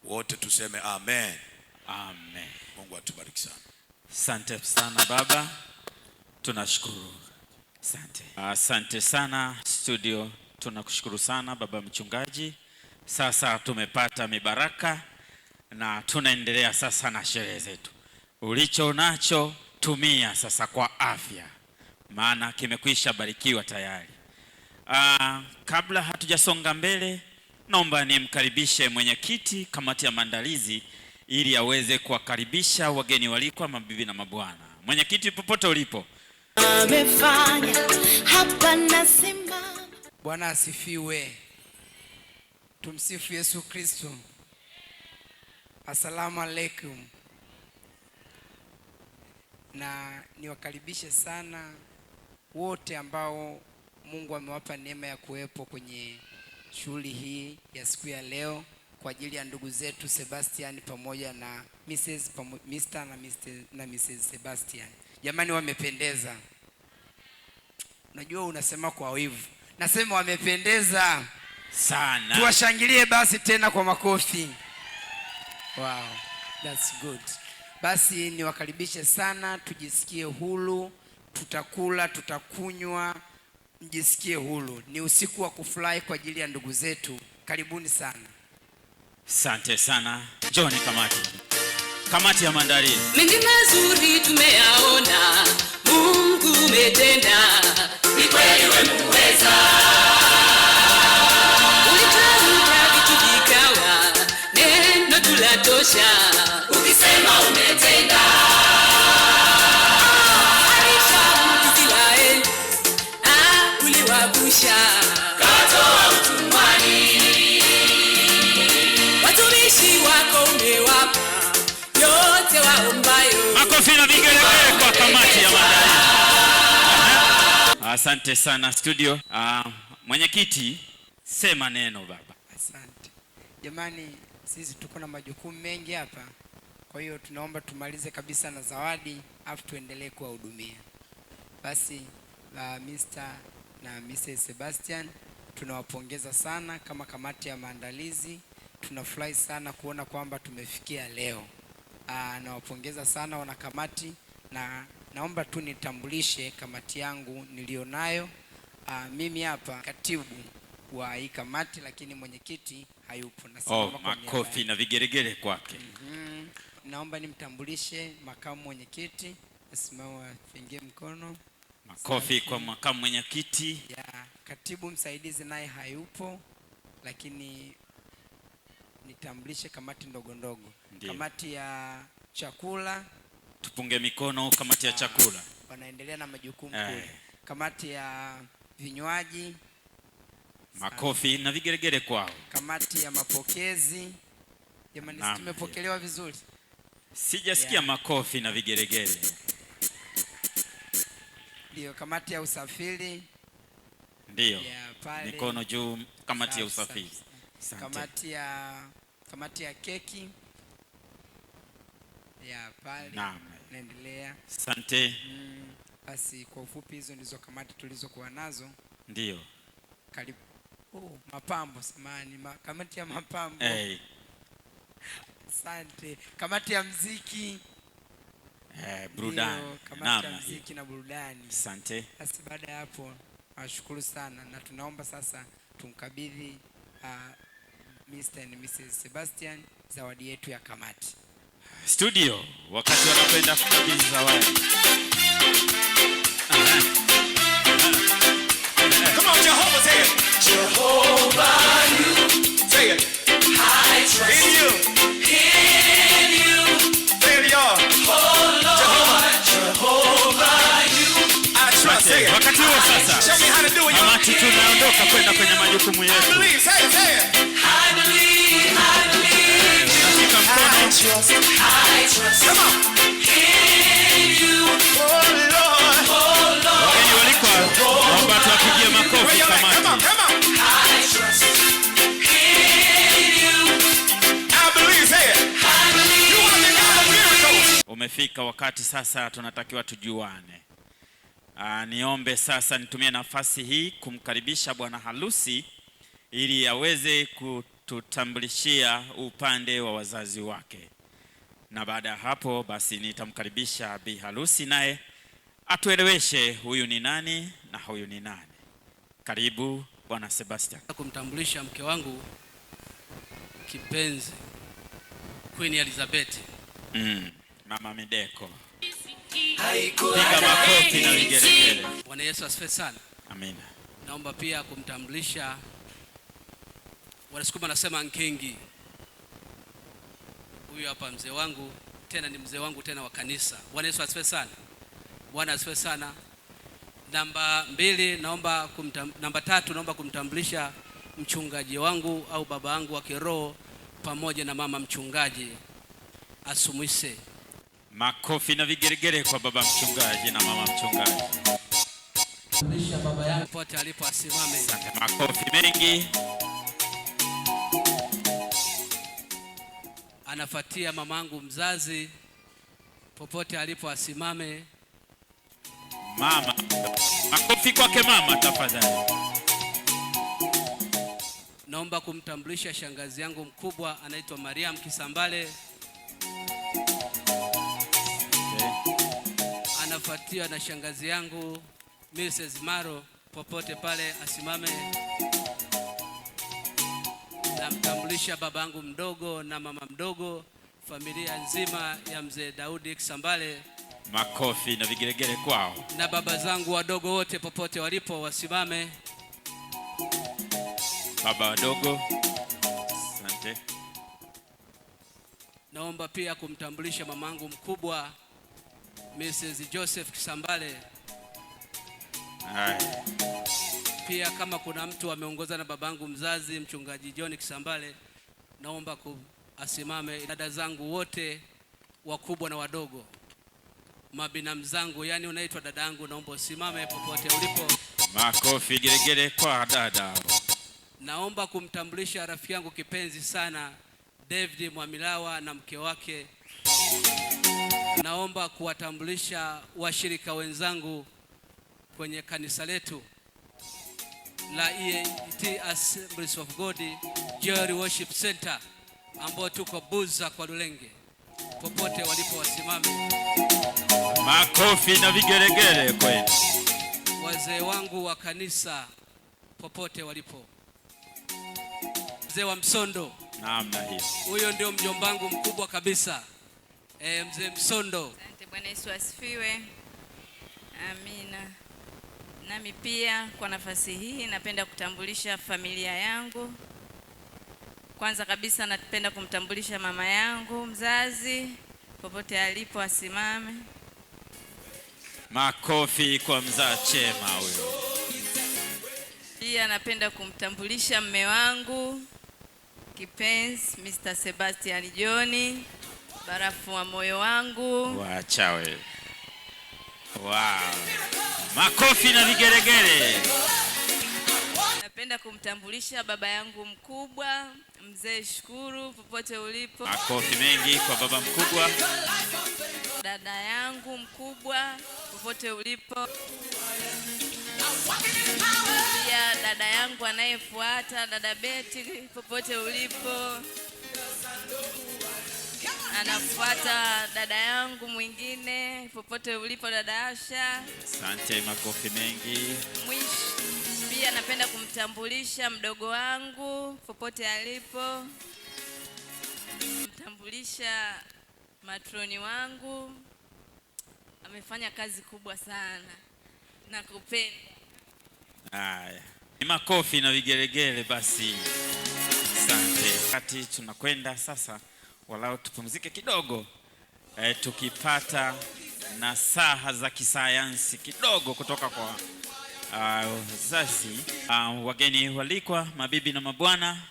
Wote tuseme amen. Amen. Mungu atubariki sana. Asante sana baba. Tunashukuru. Asante. Asante sana studio. Tunakushukuru sana baba mchungaji. Sasa tumepata mibaraka na tunaendelea sasa na sherehe zetu. Ulicho nacho tumia sasa kwa afya, maana kimekwisha barikiwa tayari. Kabla hatujasonga mbele, naomba nimkaribishe mwenyekiti kamati ya maandalizi ili aweze kuwakaribisha wageni walikwa, mabibi na mabwana. Mwenyekiti, popote ulipo. Amefanya hapa na simama. Bwana asifiwe. Tumsifu Yesu Kristo. Asalamu alaikum. Na niwakaribishe sana wote ambao Mungu amewapa neema ya kuwepo kwenye shughuli hii ya siku ya leo kwa ajili ya ndugu zetu Sebastian pamoja na Mr. na Mrs. Sebastian. Jamani, wamependeza. Unajua unasema kwa wivu. Nasema wamependeza sana. Tuwashangilie basi tena kwa makofi. Wow, that's good. Basi niwakaribishe sana, tujisikie huru, tutakula, tutakunywa, mjisikie huru. Ni usiku wa kufurahi kwa ajili ya ndugu zetu. Karibuni sana. Asante sana. John kamati ya maandalizi. Mengi mazuri tumeyaona, Mungu umetenda, ni kweli wewe muweza. Ulitamka vitu vikawa, neno tulatosha, ukisema umetenda. Israeli, uliwavusha, katoa utumwani. Watumishi wako umewapa yote waombayo. Makofi na vigelegele kwa kamati ya maandalizi. Asante sana studio. Mwenyekiti, sema neno baba. Asante. Jamani, sisi tuko na majukumu mengi hapa. Kwa hiyo tunaomba tumalize kabisa na zawadi afu tuendelee kuwahudumia. Basi Mr. na Mrs. Sebastian tunawapongeza sana kama kamati ya maandalizi. Tunafurahi sana kuona kwamba tumefikia leo. Nawapongeza sana wanakamati na naomba tu nitambulishe kamati yangu nilionayo. Mimi hapa katibu wa hii kamati, lakini mwenyekiti hayupo. Makofi na vigelegele kwake. Naomba nimtambulishe makamu mwenyekiti. Asimama, fingie mkono. Makofi kwa makamu mwenyekiti. Katibu msaidizi naye hayupo, lakini nitambulishe kamati ndogo ndogo. Kamati ya chakula, tupunge mikono. Kamati ya chakula wanaendelea na majukumu kule. Kamati ya vinywaji, makofi na vigelegele kwao. Kamati ya mapokezi, jamani, tumepokelewa vizuri. Sijasikia makofi na vigelegele. Ndio. Kamati ya usafiri, ndio, mikono juu. Kamati ya usafiri. Kamati ya keki pale naendelea. Asante. Basi kwa ufupi hizo ndizo kamati tulizokuwa nazo. Ndio. Karibu. Mapambo, samani, kamati ya mapambo. Asante. Kamati ya muziki, burudani. Kamati ya muziki na burudani. Asante. Basi baada ya hapo nashukuru sana na tunaomba sasa tumkabidhi Mr. and Mrs. Sebastian zawadi yetu ya kamati. Studio, wakati wanapenda kukabidhi zawadi. Come on, Jehovah, say it. Jehovah, you Say it. I trust In you. in you. Say it, y'all. Oh Lord, Jehovah, you I trust. Say it. Wakati huo sasa, Show me how to do it, y'all. kamati tunaondoka kwenda kwenye majukumu I yetu. believe. Say it, say it. I believe, I believe you. Shika mkono. I trust Come on. in you. Oh, Lord. Oh Lord, Wageni walikwa, naomba tuwapigie makofi Where y'all at? Come on, kamati. come on. I trust in you. I believe. Say it. I believe. You are the God of miracles. Umefika wakati sasa tunatakiwa tujuane. Niombe sasa nitumie nafasi hii kumkaribisha bwana harusi ili aweze kututambulishia upande wa wazazi wake, na baada ya hapo basi nitamkaribisha bi harusi naye atueleweshe huyu ni nani na huyu ni nani. Karibu Bwana Sebastian. Kumtambulisha mke wangu kipenzi Queen Elizabeth. Mama Mideko. Piga makofi na vigelegele. Bwana Yesu asifiwe sana. Amina. Naomba pia kumtambulisha, Wanasukuma nasema Nkengi. Huyu hapa mzee wangu, tena ni mzee wangu tena wa kanisa. Bwana Yesu asifiwe sana. Bwana asifiwe sana. Namba 3 naomba kumtambulisha mchungaji wangu au baba yangu wa kiroho pamoja na mama mchungaji Asumwise. Makofi na vigelegele kwa baba mchungaji na mama mchungaji. Kumtambulisha baba yangu pote alipo asimame. Makofi mengi. Anafuatia mamangu mzazi popote alipo asimame. Mama. Makofi kwake mama tafadhali. Naomba kumtambulisha shangazi yangu mkubwa anaitwa Mariam Kisambale. Anafuatiwa na shangazi yangu Mrs. Maro popote pale asimame. Namtambulisha babangu mdogo na mama mdogo, familia nzima ya mzee Daudi Kisambale. Makofi na vigelegele kwao. Na baba zangu wadogo wote popote walipo wasimame. Baba wadogo. Asante. Naomba pia kumtambulisha mamangu mkubwa Mrs. Joseph Kisambale. Haya. Pia kama kuna mtu ameongoza na babangu mzazi mchungaji John Kisambale, naomba asimame. Dada zangu wote wakubwa na wadogo, mabinamu zangu, yani unaitwa dada yangu, naomba usimame popote ulipo. Makofi gelegele kwa dada. Naomba kumtambulisha rafiki yangu kipenzi sana David Mwamilawa na mke wake. Naomba kuwatambulisha washirika wenzangu kwenye kanisa letu la EAT Assemblies of God Joy Worship Center ambao tuko Buza kwa Lulenge, popote walipo wasimame. Makofi na vigelegele kwenu. Wazee wangu wa kanisa popote walipo. Mzee wa Msondo. Namna hiyo. Huyo ndio mjombangu mkubwa kabisa. Mzee Msondo. Asante. Bwana Yesu asifiwe. Amina. Nami pia kwa nafasi hii napenda kutambulisha familia yangu. Kwanza kabisa napenda kumtambulisha mama yangu mzazi popote alipo asimame. Makofi kwa mzaa chema huyo. Pia napenda kumtambulisha mme wangu kipenzi Mr. Sebastian John, barafu wa moyo wangu. Wacha wewe. Wow. Makofi na vigelegele. Napenda kumtambulisha baba yangu mkubwa mzee Shukuru popote ulipo. Makofi mengi kwa baba mkubwa. Dada yangu mkubwa popote ulipo. Pia dada yangu anayefuata dada Betty popote ulipo. Anafuata dada yangu mwingine popote ulipo, dada Asha. Asante, makofi mengi. Mwisho pia napenda kumtambulisha mdogo wangu popote alipo. Mtambulisha matroni wangu, amefanya kazi kubwa sana. Nakupenda. Haya, ni makofi na vigelegele basi. Asante. Wakati tunakwenda sasa, walau tupumzike kidogo, tukipata nasaha za kisayansi kidogo kutoka kwa wazazi. Wageni walikwa, mabibi na mabwana,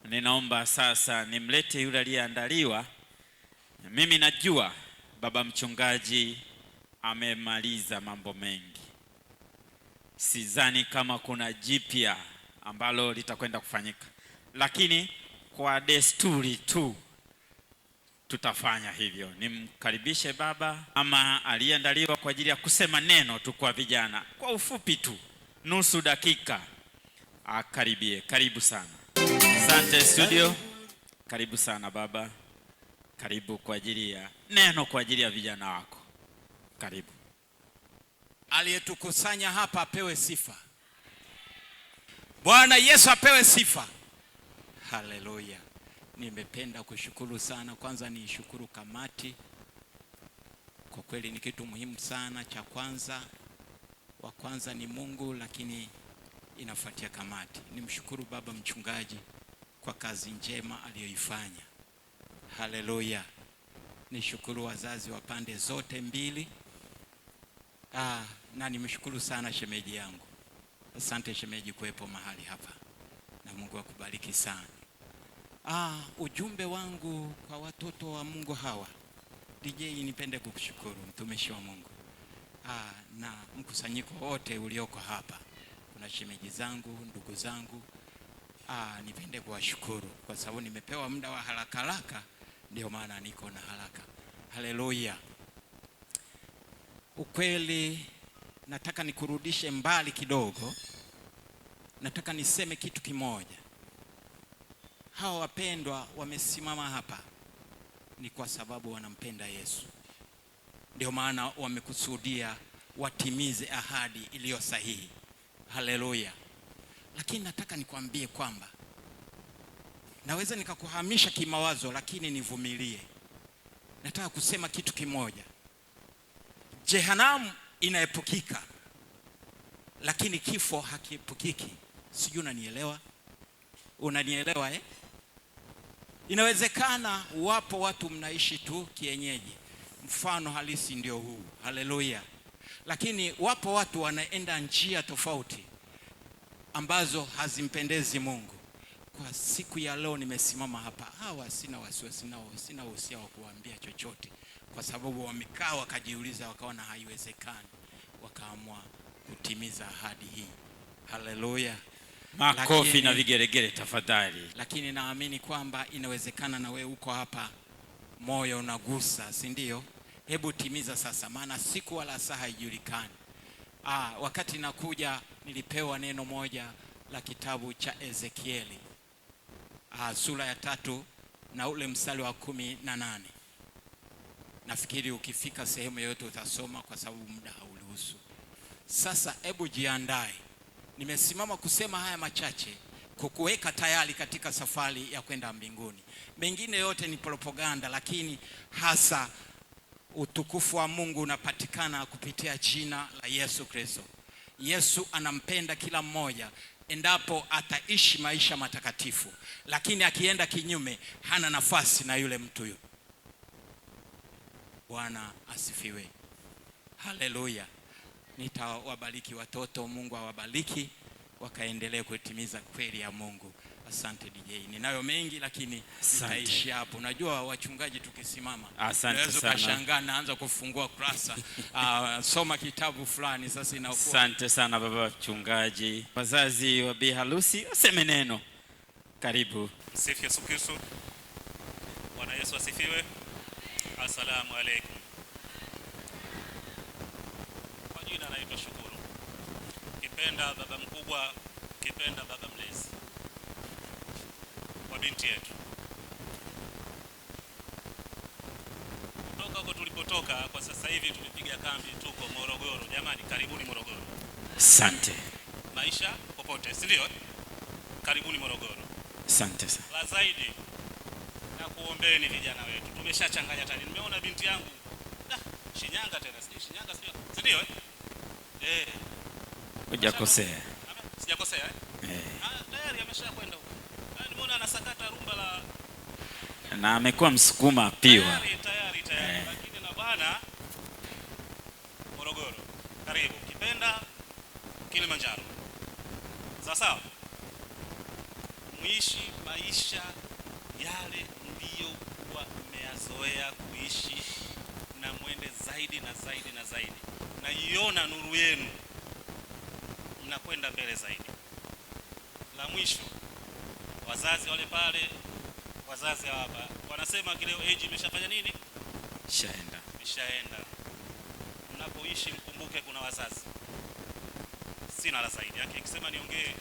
ninaomba sasa nimlete yule aliyeandaliwa. Mimi najua baba mchungaji amemaliza mambo mengi. Sidhani kama kuna jipya ambalo litakwenda kufanyika, lakini kwa desturi tu tutafanya hivyo. Nimkaribishe baba ama aliyeandaliwa kwa ajili ya kusema neno tu kwa vijana kwa ufupi tu, nusu dakika. Akaribie. Karibu sana. Asante studio. Karibu sana baba. Karibu kwa ajili ya neno kwa ajili ya vijana wako. Karibu. Aliyetukusanya hapa apewe sifa. Bwana Yesu apewe sifa. Haleluya. Nimependa kushukuru sana. Kwanza ni shukuru kamati. Kwa kweli ni kitu muhimu sana. Cha kwanza, wa kwanza ni Mungu, lakini inafuatia kamati. Nimshukuru baba mchungaji kwa kazi njema aliyoifanya. Haleluya. Nishukuru wazazi wa pande zote mbili. Na nimshukuru sana shemeji yangu. Asante shemeji kuwepo mahali hapa. Na Mungu akubariki sana. Ujumbe wangu kwa watoto wa Mungu hawa. DJ, nipende kukushukuru mtumishi wa Mungu. Na mkusanyiko wote ulioko hapa. Kuna shemeji zangu, ndugu zangu. Nipende kuwashukuru kwa sababu nimepewa muda wa haraka, ndio maana niko na haraka. Haleluya. Ukweli nataka nikurudishe mbali kidogo. Nataka niseme kitu kimoja. Hawa wapendwa wamesimama hapa ni kwa sababu wanampenda Yesu. Ndio maana wamekusudia watimize ahadi iliyo sahihi. Haleluya. Lakini nataka nikwambie kwamba naweza nikakuhamisha kimawazo, lakini nivumilie. Nataka kusema kitu kimoja. Jehanamu inaepukika, lakini kifo hakiepukiki. Sijui unanielewa? Unanielewa eh? Inawezekana wapo watu mnaishi tu kienyeji. Mfano halisi ndio huu. Haleluya. Lakini wapo watu wanaenda njia tofauti ambazo hazimpendezi Mungu. Kwa siku ya leo nimesimama hapa. Hawa sina wasiwasi nao, sina usia wa kuambia chochote, kwa sababu wamekaa wakajiuliza, wakaona haiwezekani, wakaamua kutimiza ahadi hii. Haleluya. Makofi na vigeregere tafadhali. Lakini naamini kwamba inawezekana na wewe uko hapa, moyo unagusa, si ndio? Hebu timiza sasa, maana siku wala saa haijulikani. Wakati nakuja nilipewa neno moja la kitabu cha Ezekieli, sura ya 3 na ule mstari wa 18. Nafikiri ukifika sehemu yote utasoma kwa sababu muda hauruhusu. Sasa hebu jiandae. Nimesimama kusema haya machache kukuweka tayari katika safari ya kwenda mbinguni. Mengine yote ni propaganda, lakini hasa utukufu wa Mungu unapatikana kupitia jina la Yesu Kristo. Yesu anampenda kila mmoja endapo ataishi maisha matakatifu, lakini akienda kinyume hana nafasi na yule mtu huyo. Bwana asifiwe. Haleluya. Nitawabariki watoto. Mungu awabariki wakaendelee kutimiza kweli ya Mungu. Asante DJ. Ninayo mengi lakini nitaishi hapo. Unajua wachungaji tukisimama unaweza kushangaa naanza kufungua kurasa soma kitabu fulani sasa inakuwa. Asante sana baba mchungaji. Wazazi wa Bi Harusi waseme neno. Karibu. Sifa Yesu Kristo. Bwana Yesu asifiwe. Asalamu alaykum. Kwa jina naitwa Shukuru. Kipenda baba mkubwa, kipenda baba mlezi kwa binti yetu. Kutoka huko tulipotoka kwa sasa hivi tumepiga kambi, tuko Morogoro. Jamani, karibuni Morogoro. Asante. Maisha popote, si ndio? Karibuni Morogoro. Asante sana. La zaidi na kuombeeni vijana wetu. Tumeshachanganya tani. Nimeona binti yangu Shinyanga tena, Shinyanga sio? Si ndio? Hujakosea. Sijakosea tayari ameshakwenda huko. Nimeona anasakata rumba la na amekuwa msukuma piwa. Tayari. Lakini na bwana Morogoro. Karibu. Kipenda Kilimanjaro. Sawa. Muishi maisha yale mliokuwa mmeyazoea kuishi, na mwende zaidi na zaidi na zaidi. Na iona nuru yenu, mnakwenda mbele zaidi. La mwisho, wazazi wale pale, wazazi hapa wanasema kile age imeshafanya nini? Ishaenda. Mnapoishi mkumbuke kuna wazazi. Sina la zaidi. Akisema niongee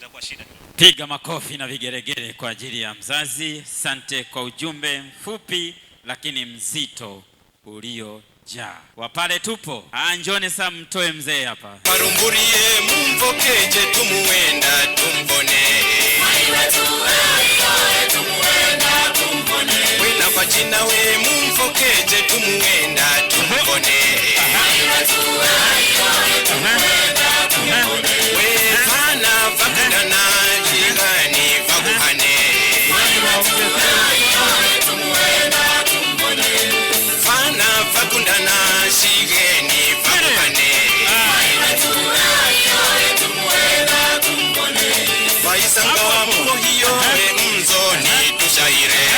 itakuwa shida kidogo. Piga makofi na vigeregere kwa ajili ya mzazi. Asante kwa ujumbe mfupi lakini mzito uliojaa. Wapale tupo. Njoni sasa mtoe mzee hapa. Marumburie mumvokeje tumuenda tumbone. Wena pachina we mumvokeje tumuenda tumbone. We fana vakudana jigani vakuhane. Fana vakundana shigeni vakuhane. Vaisanga mko hiyo mzoni tushaire.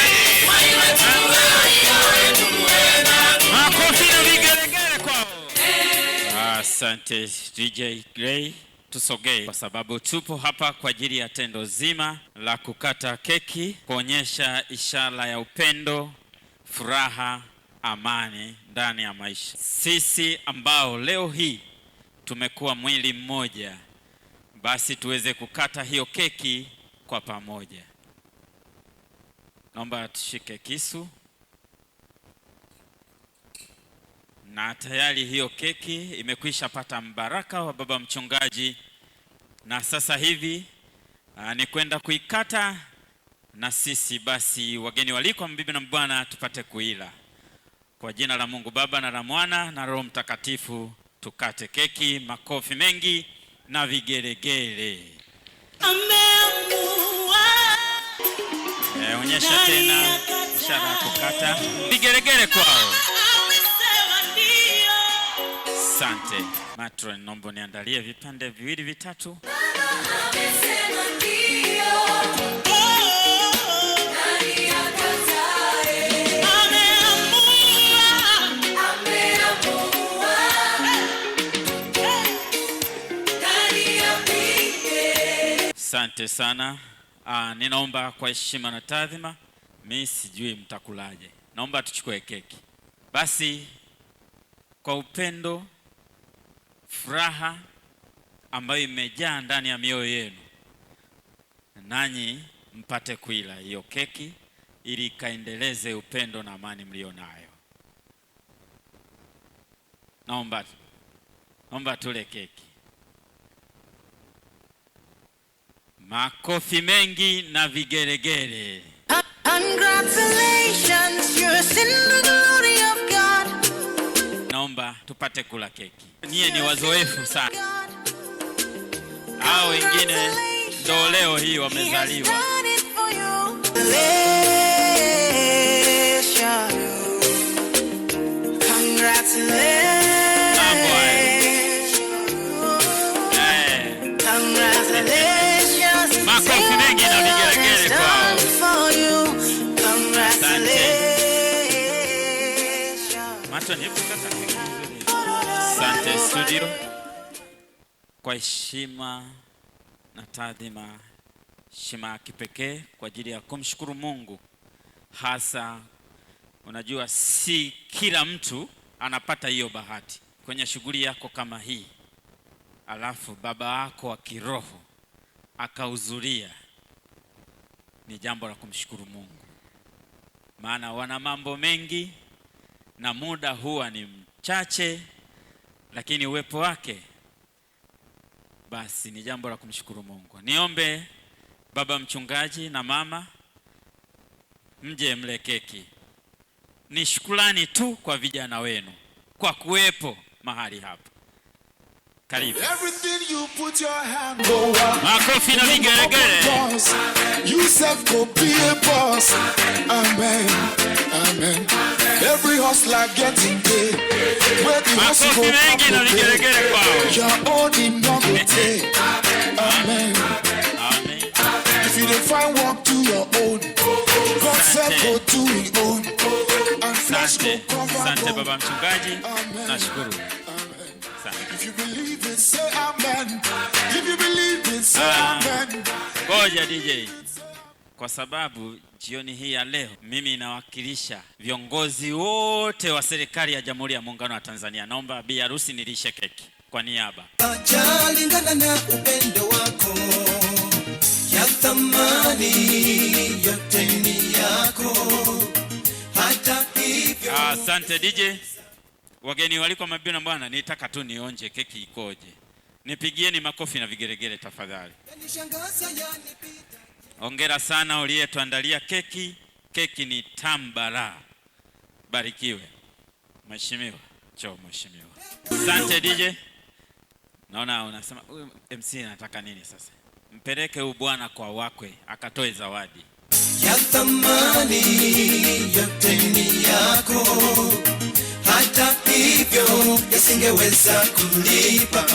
Makofi na vigeregere kwao. Asante DJ Gray. Tusogee kwa sababu tupo hapa kwa ajili ya tendo zima la kukata keki, kuonyesha ishara ya upendo, furaha, amani ndani ya maisha. Sisi ambao leo hii tumekuwa mwili mmoja, basi tuweze kukata hiyo keki kwa pamoja. Naomba tushike kisu. Na tayari hiyo keki imekwisha pata mbaraka wa baba mchungaji, na sasa hivi ni kwenda kuikata, na sisi basi wageni waliko mbibi na mbwana tupate kuila. Kwa jina la Mungu Baba na la Mwana na Roho Mtakatifu tukate keki. Makofi mengi na vigelegele. Onyesha tena ishara ya kukata. Vigelegele kwao. Asante. Matron, naomba niandalie vipande viwili vitatu. Asante sana. Ninaomba kwa heshima na taadhima, mimi sijui mtakulaje, naomba tuchukue keki. Basi kwa upendo, furaha ambayo imejaa ndani ya mioyo yenu, nanyi mpate kuila hiyo keki ili kaendeleze upendo na amani mlionayo. Naomba tule keki. Makofi mengi na vigelegele. Congratulations, you're in the glory of God. Naomba tupate kula keki. Nyie ni wazoefu sana. Hao wengine ndo leo hii wamezaliwa. Makofi mengi na vigelegele kwao. Asante studio. Kwa heshima na taadhima, heshima ya kipekee kwa ajili ya kumshukuru Mungu. Hasa unajua si kila mtu anapata hiyo bahati kwenye shughuli yako kama hii, alafu baba yako wa kiroho akahudhuria. Ni jambo la kumshukuru Mungu, maana wana mambo mengi na muda huwa ni mchache, lakini uwepo wake basi ni jambo la kumshukuru Mungu. Niombe baba mchungaji na mama mje mle keki. Ni shukrani tu kwa vijana wenu kwa kuwepo mahali hapa. Karibu. Everything you put your hand go up. Makofi na vigelegele. You self go be a boss. Amen. Amen. Every hustler getting paid. Where the hustle Makofi mengi na vigelegele kwao. your own in no go take. Amen. Amen. If you don't find work to your own, God self go do his own. And flesh go cover Asante bone. baba mchungaji. Amen. Nashukuru. If you believe it, say amen. If you believe it, say amen. Ngoja DJ. Kwa sababu jioni hii ya leo mimi nawakilisha viongozi wote wa serikali ya Jamhuri ya Muungano wa Tanzania. Naomba bi harusi nilishe keki kwa niaba. Acha lingana na upendo wako. thamani yote ni yako, hata hivyo. Asante DJ. Wageni waliko mabibi na bwana, nitaka tu nionje keki ikoje. Nipigieni makofi na vigeregere tafadhali. Hongera sana uliyetuandalia keki. Keki ni tambara. Barikiwe. Mheshimiwa, choo mheshimiwa. Asante DJ. Naona unasema huyu MC anataka nini sasa? Mpeleke huyu bwana kwa wakwe akatoe zawadi. Ya thamani yote ni yako, hata hivyo yasingeweza kulipa.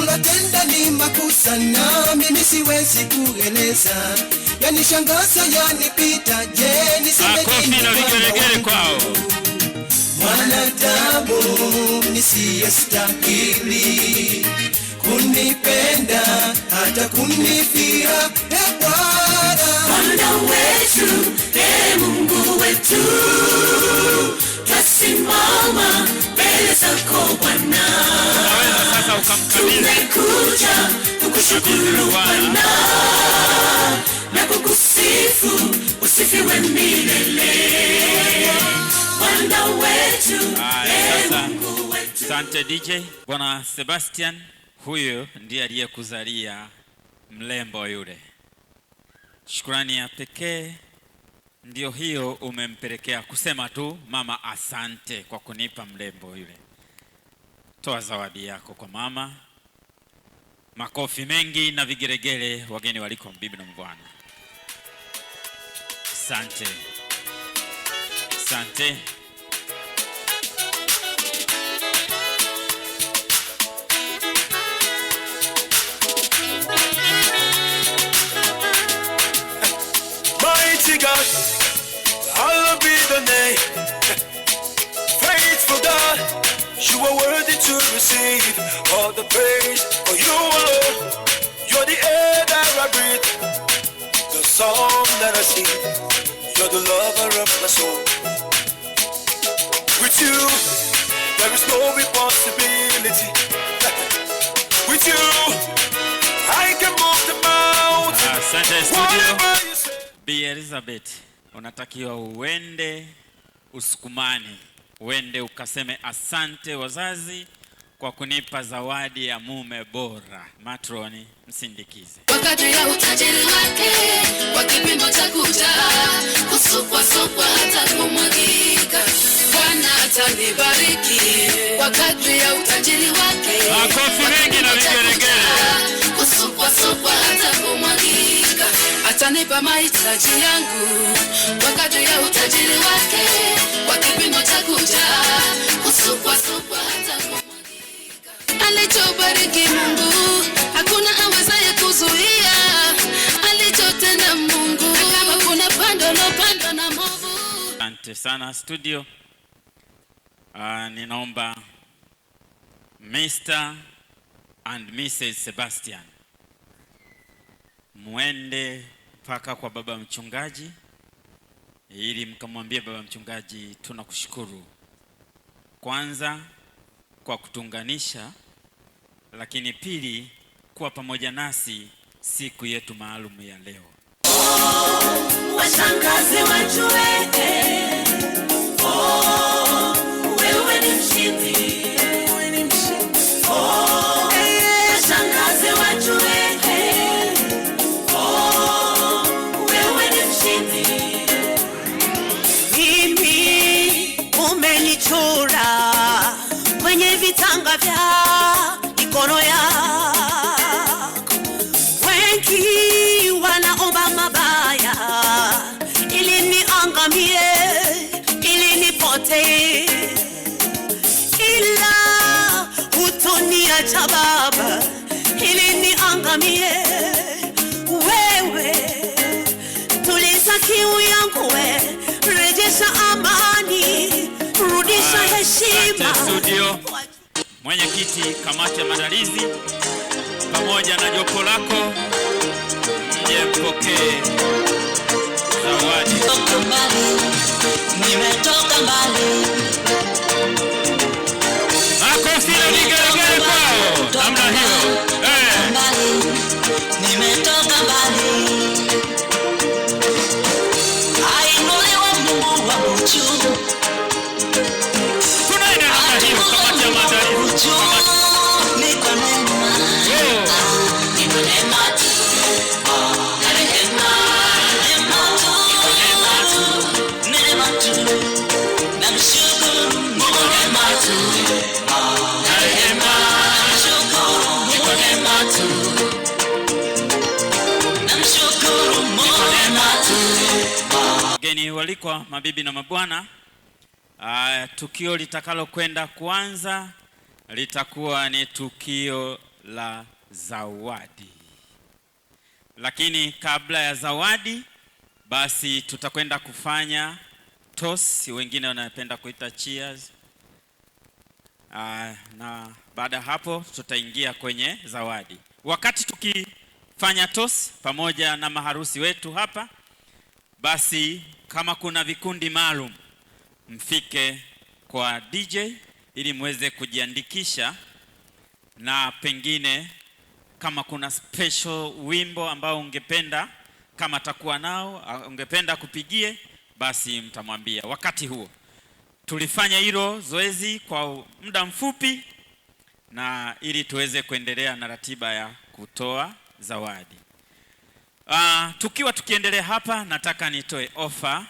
Unatenda ni makosa na mimi siwezi kueleza. Yanishangaza yanipita, je niseme nini kwao? Mwanadamu nisiyestahili kunipenda hata kunifia. Bwana wetu, Mungu wetu, tasimama mbele zako Bwana. Tumekuja kukushukuru Bwana na kukusifu, usifiwe milele. Bwana wetu, Mungu wetu. Asante DJ. Bwana Sebastian, huyo ndiye aliyekuzalia mlembo yule. Shukrani ya pekee ndio hiyo umempelekea kusema tu mama asante kwa kunipa mlembo yule. Toa zawadi yako kwa mama. Makofi mengi na vigeregere wageni waliko mbibi na mbwana. Asante. Asante. Mighty God, hallowed be the name. Faithful God, you are worthy to receive all the praise. For you alone, you're the air that I breathe, the song that I sing. You're the lover of my soul. With you, there is no impossibility. With you, I can move the mountain. Asante studio. Bi Elizabeth, unatakiwa uende usukumani, uende ukaseme asante wazazi kwa kunipa zawadi ya mume bora. Matroni, msindikize. Wakati ya utajiri wake, kwa kipimo cha kuja, kusukwa hata kumwagika. Bwana atanibariki, wakati ya utajiri wake. Makofi mengi na vigeregere. Kusukwa hata kumwagika. Atanipa mahitaji yangu, wakati ya utajiri wake, kwa kipimo cha kuja, kusukwa hata kumwagika. Alichobariki Mungu, hakuna awezaye kuzuia. Alichotenda Mungu, kama kuna pando na movu. Asante sana studio. Ninaomba Mr. and Mrs. Sebastian muende mpaka kwa baba mchungaji ili mkamwambie baba mchungaji tunakushukuru kwanza kwa kutunganisha, lakini pili kuwa pamoja nasi siku yetu maalum ya leo. Washangazi wajue, wewe ni mshindi. Washangazi wajue, wewe ni mshindi. Mimi umenichora kwenye vitanga vya mikono yako. Wengi wanaomba mabaya ili niangamie, ili nipotee, ila hutoniacha Baba ili niangamie. Wewe tuliza kiu yangu, rejesha amani, rudisha heshima. Studio. Mwenyekiti kamati ya maandalizi pamoja na jopo lako mje mpokee zawadi. Nimetoka mbali. Makofi na vigelegele kwao. Namna hiyo. Nimetoka mbali. walikwa, mabibi na mabwana, tukio litakalo kwenda kuanza litakuwa ni tukio la zawadi. Lakini kabla ya zawadi, basi tutakwenda kufanya toss, wengine wanapenda kuita cheers. Na baada hapo tutaingia kwenye zawadi. Wakati tukifanya toss pamoja na maharusi wetu hapa, basi kama kuna vikundi maalum, mfike kwa DJ ili muweze kujiandikisha, na pengine kama kuna special wimbo ambao ungependa, kama atakuwa nao ungependa kupigie, basi mtamwambia. Wakati huo tulifanya hilo zoezi kwa muda mfupi, na ili tuweze kuendelea na ratiba ya kutoa zawadi. Tukiendelea hapa, nataka nitoe offer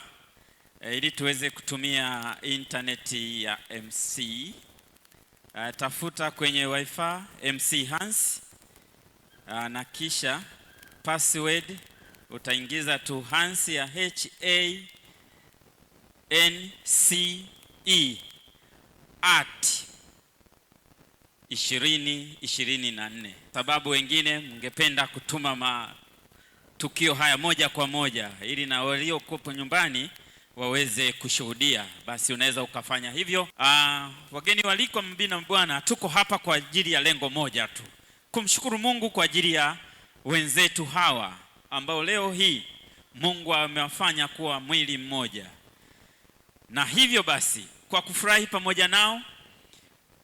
ili tuweze kutumia internet ya MC. Tafuta kwenye wifi MC Hans, na kisha password utaingiza tu Hans ya HANCE @2024. Sababu wengine mngependa kutuma matukio haya moja kwa moja ili na waliokuwa nyumbani waweze kushuhudia, basi unaweza ukafanya hivyo. Wageni waliko, mabibi na mabwana, tuko hapa kwa ajili ya lengo moja tu, kumshukuru Mungu kwa ajili ya wenzetu hawa ambao leo hii Mungu amewafanya kuwa mwili mmoja. Na hivyo basi, kwa kufurahi pamoja nao,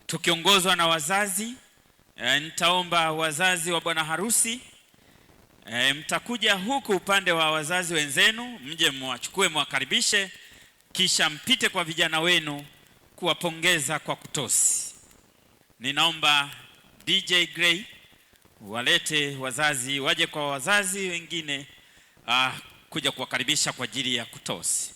tukiongozwa na wazazi, nitaomba wazazi wa bwana harusi, mtakuja huku upande wa wazazi wenzenu, mje mwachukue mwakaribishe, kisha mpite kwa vijana wenu kuwapongeza kwa kutosi. Ninaomba DJ Gray walete wazazi, waje kwa wazazi wengine kuja kuwakaribisha kwa ajili ya kutosi.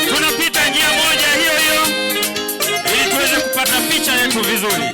Tunapita njia moja hiyo hiyo ili tuweze kupata picha yetu vizuri.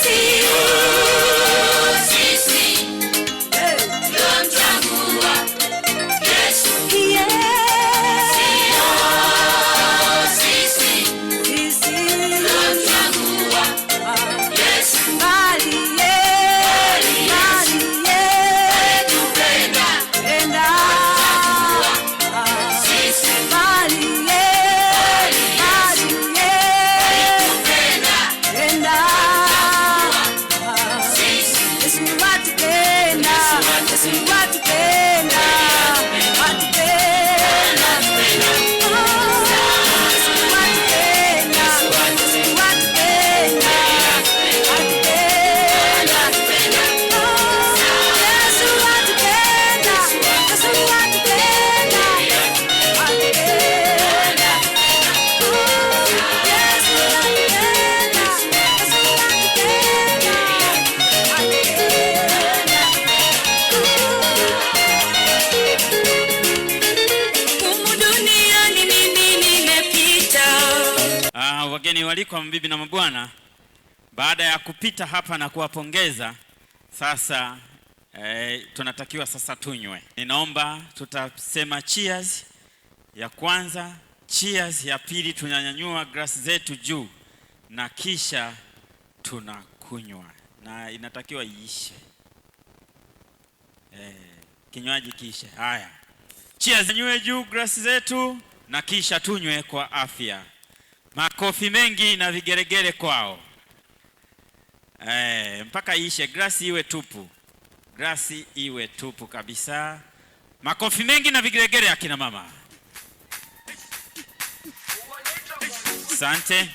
See Waalikwa mabibi na mabwana, baada ya kupita hapa na kuwapongeza, sasa tunatakiwa sasa tunywe. Ninaomba tutasema cheers ya kwanza, cheers ya pili, tunanyanyua glasi zetu juu na kisha tunakunywa, na inatakiwa iishe. Kinywaji kisha. Haya, cheers, nywe juu glasi zetu na kisha tunywe kwa afya. Makofi mengi na vigeregere kwao. Mpaka iishe, glasi iwe tupu. Glasi iwe tupu kabisa. Makofi mengi na vigeregere akina mama. Asante.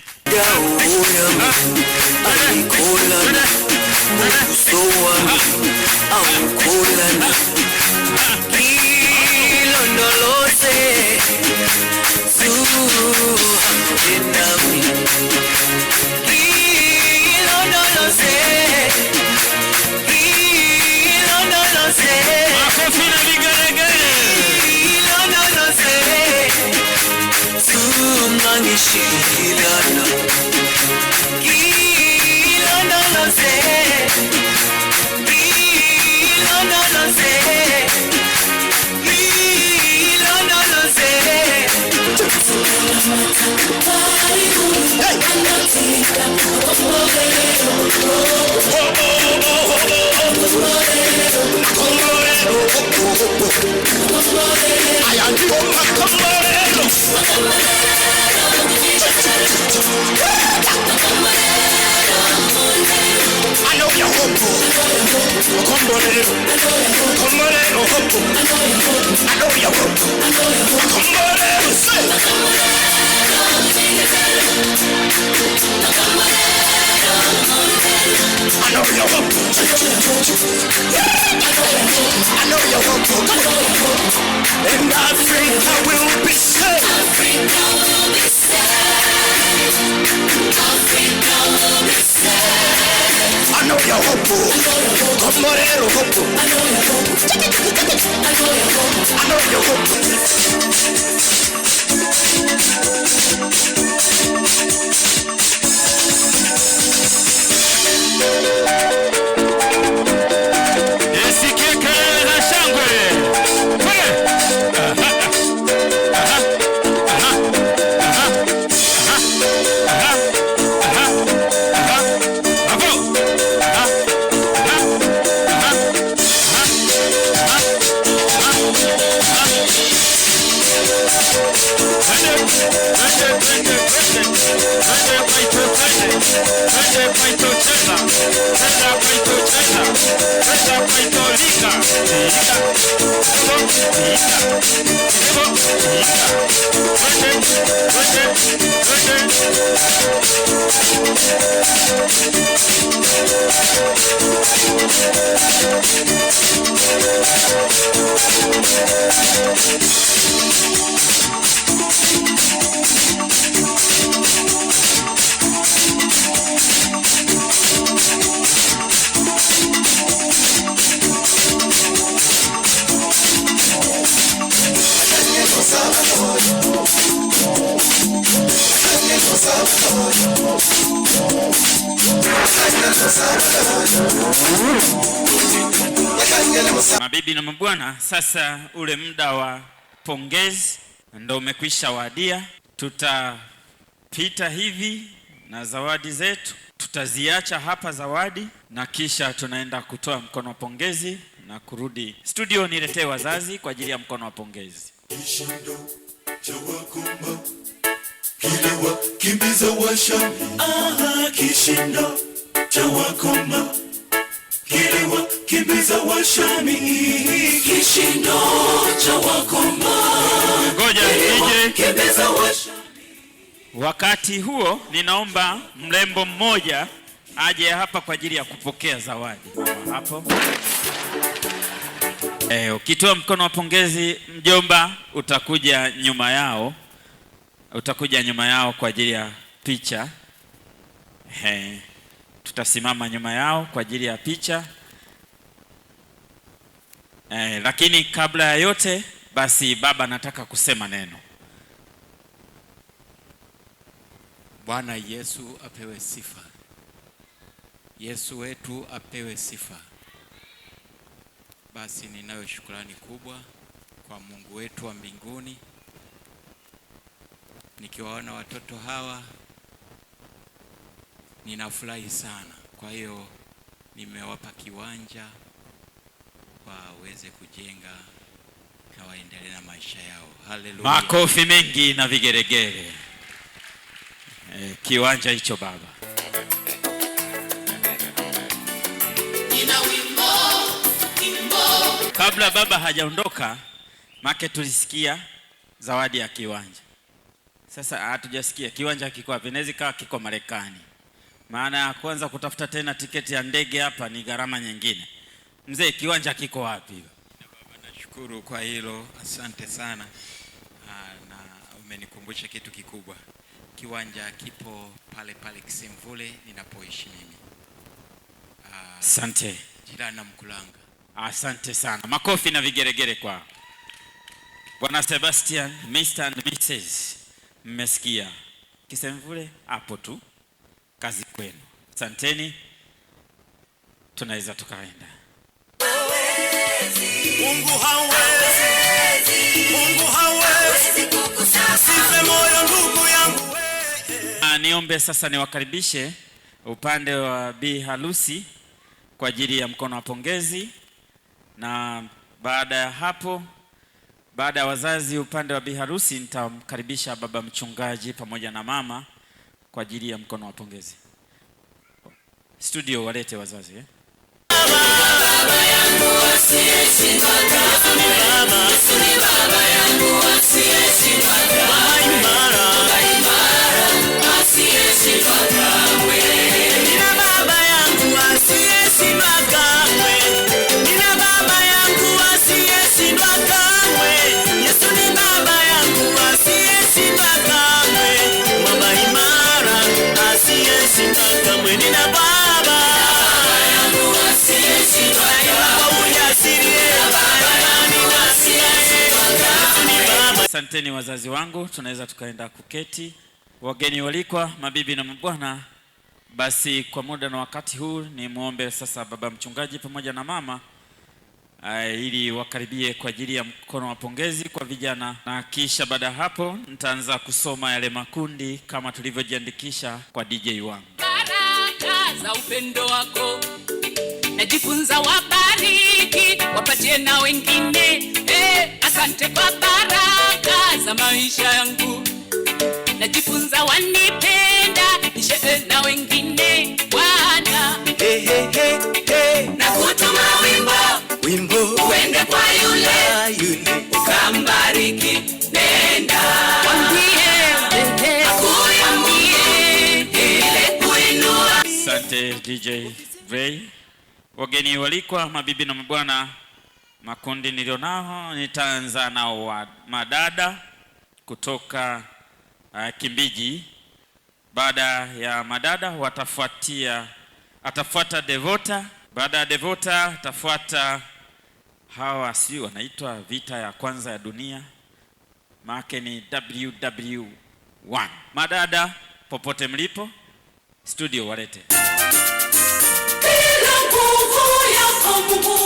Mabibi na mabwana, sasa ule muda wa pongezi ndio umekwisha wadia. Tutapita hivi na zawadi zetu, tutaziacha hapa zawadi, na kisha tunaenda kutoa mkono wa pongezi na kurudi studio. Niletee wazazi kwa ajili ya mkono wa pongezi. Kishindo cha wakoma kilewa kimbiza washami. Kishindo cha wakoma kilewa kimbiza washami. Kishindo cha wakoma. Ngoja nije kimbiza washami. Wakati huo ninaomba mrembo mmoja aje hapa kwa ajili ya kupokea zawadi. Hapo. Ukitoa mkono wa pongezi, mjomba utakuja nyuma yao. Utakuja nyuma yao kwa ajili ya picha. Tutasimama nyuma yao kwa ajili ya picha. Lakini kabla ya yote basi baba nataka kusema neno. Bwana Yesu apewe sifa. Yesu wetu apewe sifa. Basi ninayo shukrani kubwa kwa Mungu wetu wa mbinguni. Nikiwaona watoto hawa ninafurahi sana. Kwa hiyo nimewapa kiwanja waweze kujenga na waendelee na maisha yao. Haleluya. Makofi mengi na vigeregere. Kiwanja hicho baba. Nina wimbo. Kabla baba hajaondoka, make tulisikia zawadi ya kiwanja. Sasa hatujasikia kiwanja kiko wapi. Inaweza ikawa kiko Marekani. Maana kwanza kutafuta tena tiketi ya ndege hapa ni gharama nyingine. Mzee, kiwanja kiko wapi? Baba, nashukuru kwa hilo. Asante sana. Na umenikumbusha kitu kikubwa. Kiwanja kipo pale pale Kisemvule ninapoishi mimi. Asante. Jirani na Mkulanga. Asante sana. Makofi na vigeregere kwa Bwana Sebastian, Mr. and Mrs. Mmesikia. Kisemvule hapo tu. Kazi kwenu. Asanteni. Tunaweza tukaenda. Mungu hawezi. Mungu hawezi kukusahau. Sife moyo ndugu yangu. Niombe sasa niwakaribishe upande wa bi harusi kwa ajili ya mkono wa pongezi, na baada ya hapo, baada ya wazazi upande wa bi harusi, nitamkaribisha baba mchungaji pamoja na mama kwa ajili ya mkono wa pongezi. Studio walete wazazi Baba yangu asiyeshindwa kamwe. Yesu ni baba yangu asiyeshindwa kamwe. Baba imara asiyeshindwa kamwe. Nina baba yangu asiyeshindwa kamwe. Nina baba yangu asiyeshindwa kamwe. Yesu ni baba yangu asiyeshindwa kamwe. Baba imara asiyeshindwa kamwe. Nina baba yangu asiyeshindwa kamwe. Asanteni wazazi wangu, tunaweza tukaenda kuketi. Wageni walikwa, mabibi na mabwana, basi kwa muda na wakati huu ni muombe sasa baba mchungaji pamoja na mama ili wakaribie kwa ajili ya mkono wa pongezi kwa vijana, na kisha baada hapo nitaanza kusoma yale makundi kama tulivyojiandikisha kwa DJ wangu. Baraka za upendo wako najifunza, wabariki wapatie na wengine. Asante kwa baraka za maisha yangu, najifunza wanipenda nishe na wengine. Bwana na kutuma wimbo uende kwa yule ukambariki. Nenda mwambie akuambie ile kuinua. Asante DJ Ray. Wageni walikwa, mabibi na mabwana, makundi nilionao, nitaanza nao wa madada kutoka Kimbiji. Baada ya madada atafuata Devota. Baada ya Devota atafuata hawa si wanaitwa vita ya kwanza ya dunia, maana ni WW1. Madada popote mlipo, studio walete. Bila nguvu yako Mungu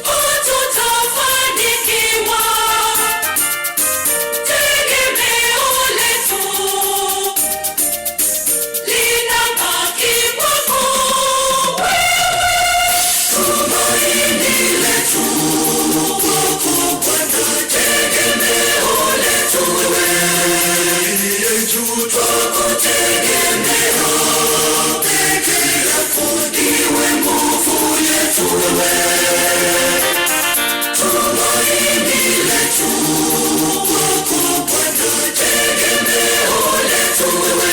hatutafanikiwa. Tegemeo letu linabaki kwako wewe. Tumaini letu kwako Bwana. Tegemeo letu wewe. Aliye juu twakutegemea. Peke yako ndiwe nguvu yetu wewe. Tumaini letu kwako Bwana. Tegemeo letu wewe.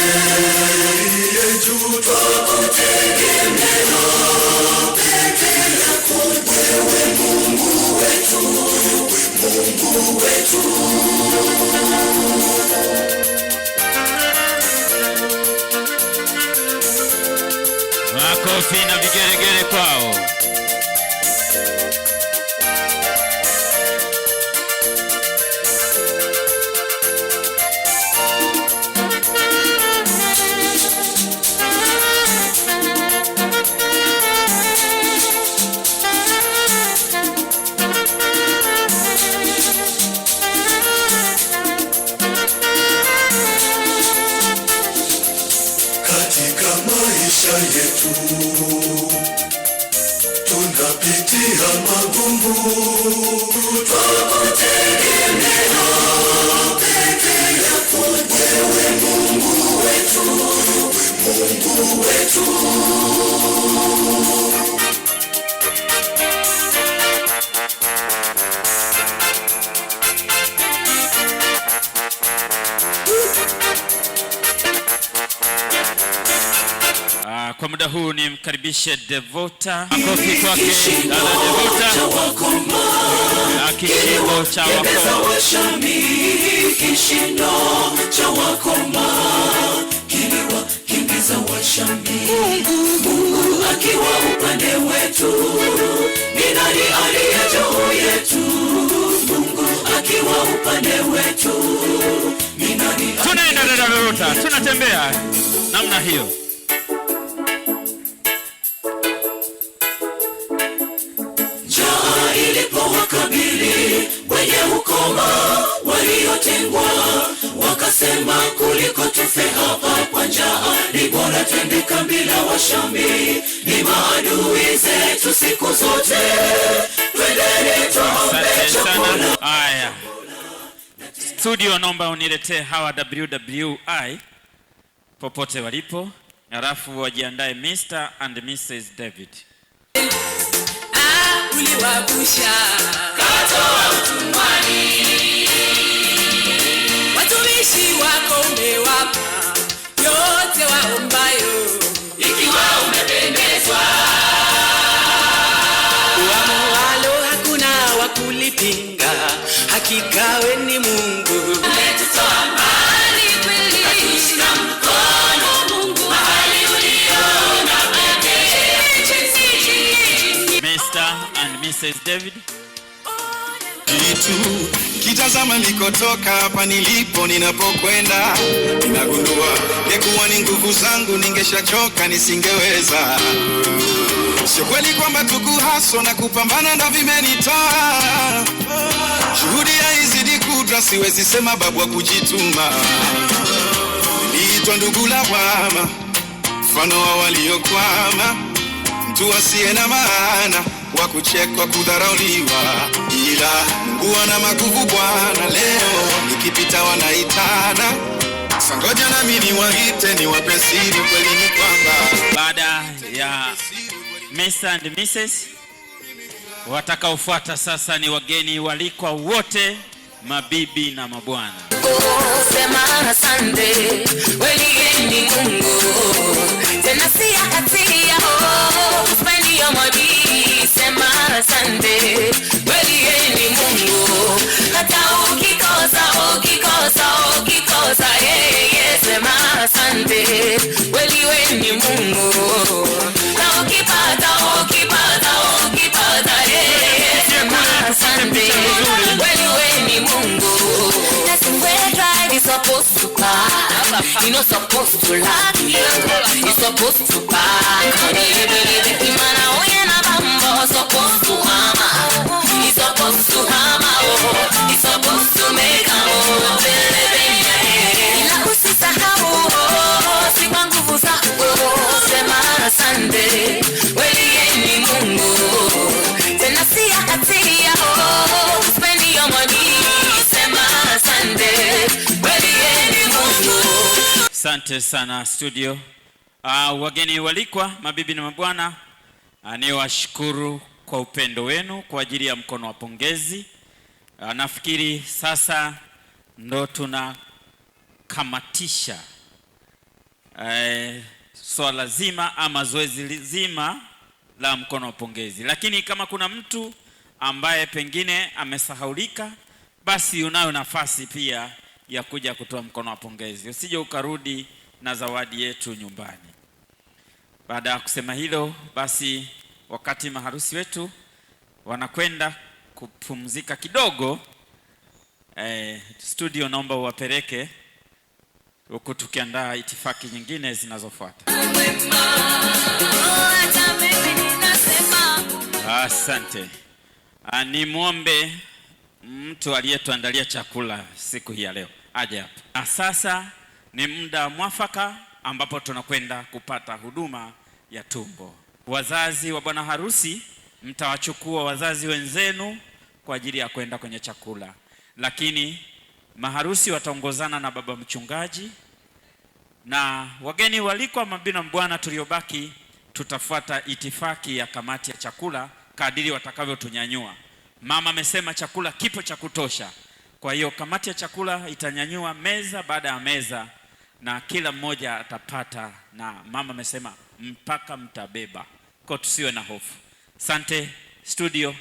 Aliye juu twakutegemea. Peke yako wewe Mungu wetu, Mungu wetu. Makofi na vigeregere kwao. yetu, tunapitia magumu, twakutegemea peke yako wewe Mungu wetu, Mungu wetu. Kwa muda huu ni mkaribishe Devota. Makofi kwake dada Devota. Kishindo cha wakoma. Kishindo cha wakoma. Kiliwa kimbiza washambi. Mungu akiwa upande wetu, ni nani aliye juu yetu? Mungu akiwa upande wetu, ni nani? Tunaenda dada Devota, tunatembea namna hiyo. Ilipowakabili wenye ukoma waliotengwa, wakasema kuliko tufe hapa kwa njaa, ni bora twende kambi la Washambi, ni maadui zetu siku zote, twendeni tuombe chakula. Haya, studio naomba uniletee hawa WWI popote walipo, halafu wajiandae Mr. and Mrs. David. Uliwagusha katoa utumwani, watumishi wako umewapa yote waombayo, ikiwa umependezwa. Uamualo hakuna wakulipinga, hakika we ni Mungu. Umetutoa mbali kweli, hatushika mkono Mungu, mahali uliona pekee. Mr. and Mrs. David. Kitu kitazama nikotoka hapa nilipo ninapokwenda, ninagundua yekuwa ni nguvu zangu ningeshachoka nisingeweza. Sio kweli kwamba tukuhaswa na kupambana ndo vimenitoa, juhudi haizidi kudra, siwezi sema babu wa kujituma. Niliitwa ndugu lawama, mfano wa waliokwama, mtu asiye na maana, wa kuchekwa kudharauliwa, ila Mungu ana maguvu Bwana. Leo nikipita wanaitana, sangoja nami niwaite niwape siri, kweli ni kwamba baada ya Mr. and Mrs. watakaofuata sasa ni wageni walikwa wote, mabibi na mabwana. Sema asante, wewe ni Mungu, tena si hatia, usipendi ya mabii. Sema asante, wewe ni Mungu, hata ukikosa, yeye. Sema asante, wewe ni Mungu, na ukipata, yeye. Sema asante, wewe ni Mungu. You're supposed to pass. You're not supposed to laugh. You're supposed to pass. Imana oye na bambo supposed to hammer. You're supposed to hammer. You're supposed to make a move. Ila usisahau si kwa nguvu zako. Sema asante, wewe ni Mungu, tena si hatia, usipendi ya money. Sema asante, wewe ni Mungu. Asante sana studio. Wageni walikwa, mabibi na mabwana, niwashukuru kwa upendo wenu kwa ajili ya mkono wa pongezi. Nafikiri sasa ndo tunakamatisha swala zima ama zoezi zima la mkono wa pongezi, lakini kama kuna mtu ambaye pengine amesahaulika, basi unayo nafasi pia ya kuja kutoa mkono wa pongezi. Usije ukarudi na zawadi yetu nyumbani. Baada ya kusema hilo, basi wakati maharusi wetu wanakwenda kupumzika kidogo, studio naomba uwapeleke huku tukiandaa itifaki nyingine zinazofuata. Asante. Ni muombe mtu aliyetuandalia chakula siku hii ya leo aje hapa. Na sasa ni muda mwafaka ambapo tunakwenda kupata huduma ya tumbo. Wazazi wa bwana harusi, mtawachukua wazazi wenzenu kwa ajili ya kwenda kwenye chakula, lakini maharusi wataongozana na baba mchungaji, na wageni walikwa mabibi na mbwana tuliobaki tutafuata itifaki ya kamati ya chakula kadiri watakavyotunyanyua. Mama amesema chakula kipo cha kutosha, kwa hiyo kamati ya chakula itanyanyua meza baada ya meza na kila mmoja atapata, na mama amesema mpaka mtabeba, kwa tusiwe na hofu. Asante studio.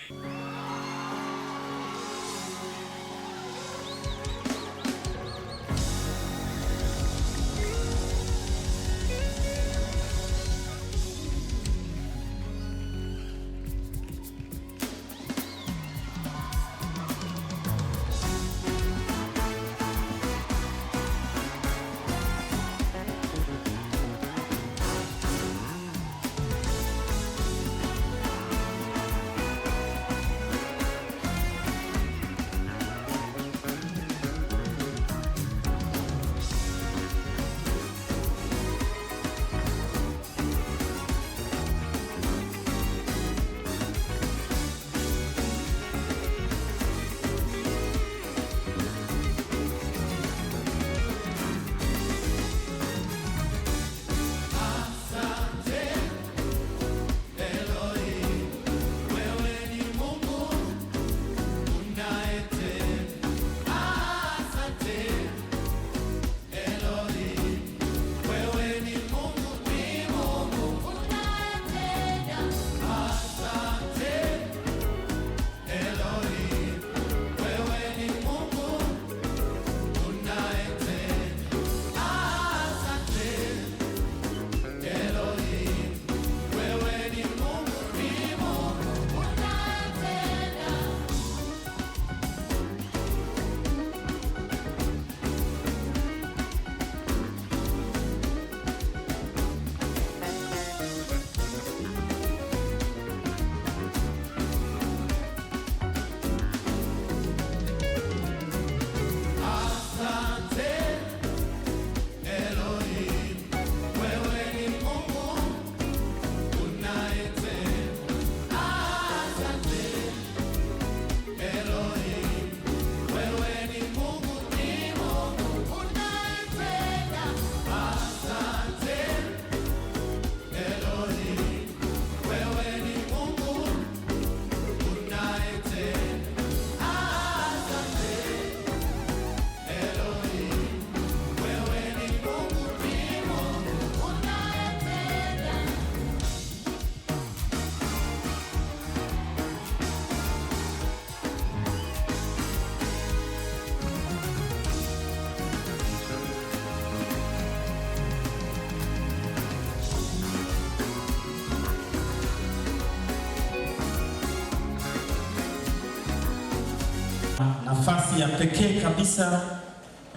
Nafasi ya pekee kabisa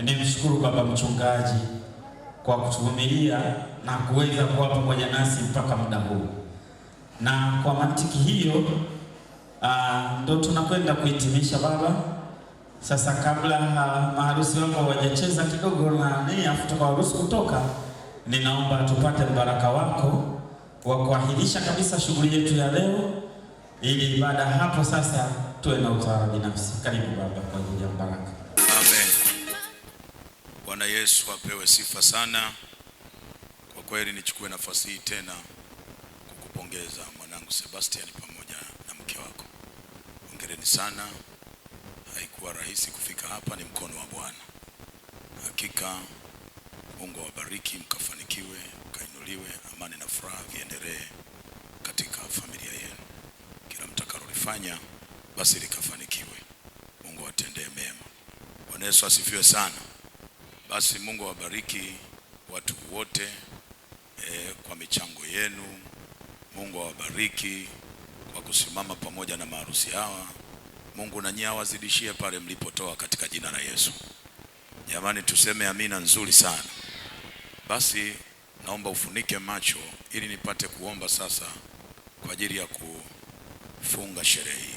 nimshukuru baba mchungaji kwa kutuvumilia na kuweza kuwa pamoja nasi mpaka muda huu, na kwa mantiki hiyo ndo tunakwenda kuhitimisha baba. Sasa kabla maharusi wako hawajacheza kidogo na nini afu tutakawaruhusu kutoka, ninaomba tupate mbaraka wako wa kuahirisha kabisa shughuli yetu ya leo, ili baada ya hapo sasa tuwe na utawala binafsi. Karibu baba kwa ajili ya baraka. Amen. Bwana Yesu apewe sifa sana. Kwa kweli nichukue nafasi hii tena kukupongeza mwanangu Sebastian pamoja na mke wako. Hongereni sana. Haikuwa rahisi kufika hapa, ni mkono wa Bwana. Hakika Mungu awabariki, mkafanikiwe, mkainuliwe, amani na furaha viendelee katika familia yenu. Kila mtakalolifanya basi likafanikiwe. Mungu atendee mema. Bwana Yesu asifiwe sana. Basi Mungu awabariki watu wote kwa michango yenu. Mungu awabariki kwa kusimama pamoja na maharusi hawa. Mungu na nyinyi awazidishie pale mlipotoa katika jina la Yesu. Jamani, tuseme amina nzuri sana. Basi naomba ufunike macho ili nipate kuomba sasa kwa ajili ya kufunga sherehe hii.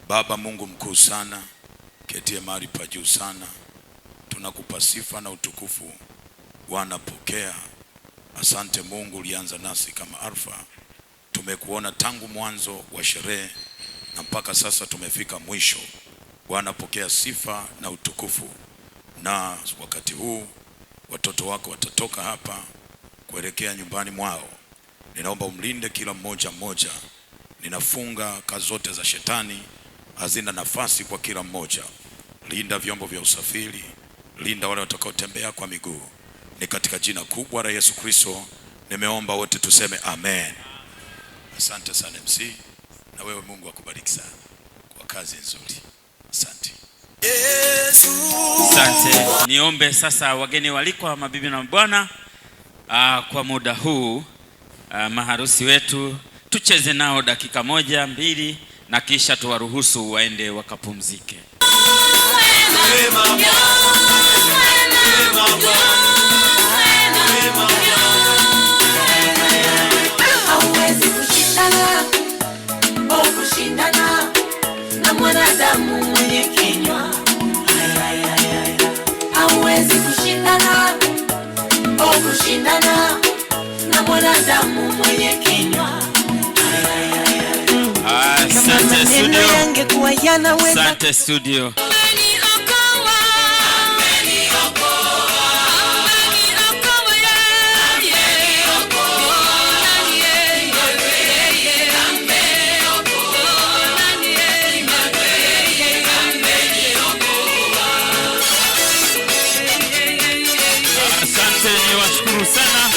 Baba Mungu mkuu sana, ketie mahali pa juu sana, tunakupa sifa na utukufu. Bwana, pokea Asante Mungu, ulianza nasi kama Alfa. Tumekuona tangu mwanzo wa sherehe na mpaka sasa tumefika mwisho. Bwana, pokea sifa na utukufu. Na wakati huu watoto wako watatoka hapa kuelekea nyumbani mwao. Ninaomba umlinde kila mmoja mmoja. Ninafunga kazi zote za shetani, hazina nafasi kwa kila mmoja. Linda vyombo vya usafiri, linda wale watakaotembea kwa miguu. Ni katika jina kubwa la Yesu Kristo nimeomba, wote tuseme amen. Asante sana MC, na wewe Mungu akubariki sana kwa kazi nzuri. Asante. Asante. Niombe sasa wageni walikwa, mabibi na mabwana, kwa muda huu maharusi wetu tucheze nao dakika 1 2 na kisha tuwaruhusu waende wakapumzike. Hauwezi kushindana na mwanadamu mwenye kinywa. Hauwezi kushindana na mwanadamu mwenye kinywa. Asante studio. Asante studio. Niwashukuru sana.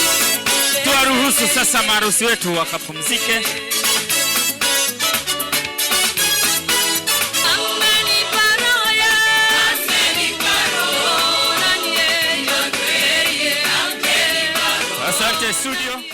Tuwaruhusu sasa maharusi wetu wakapumzike. Asante studio.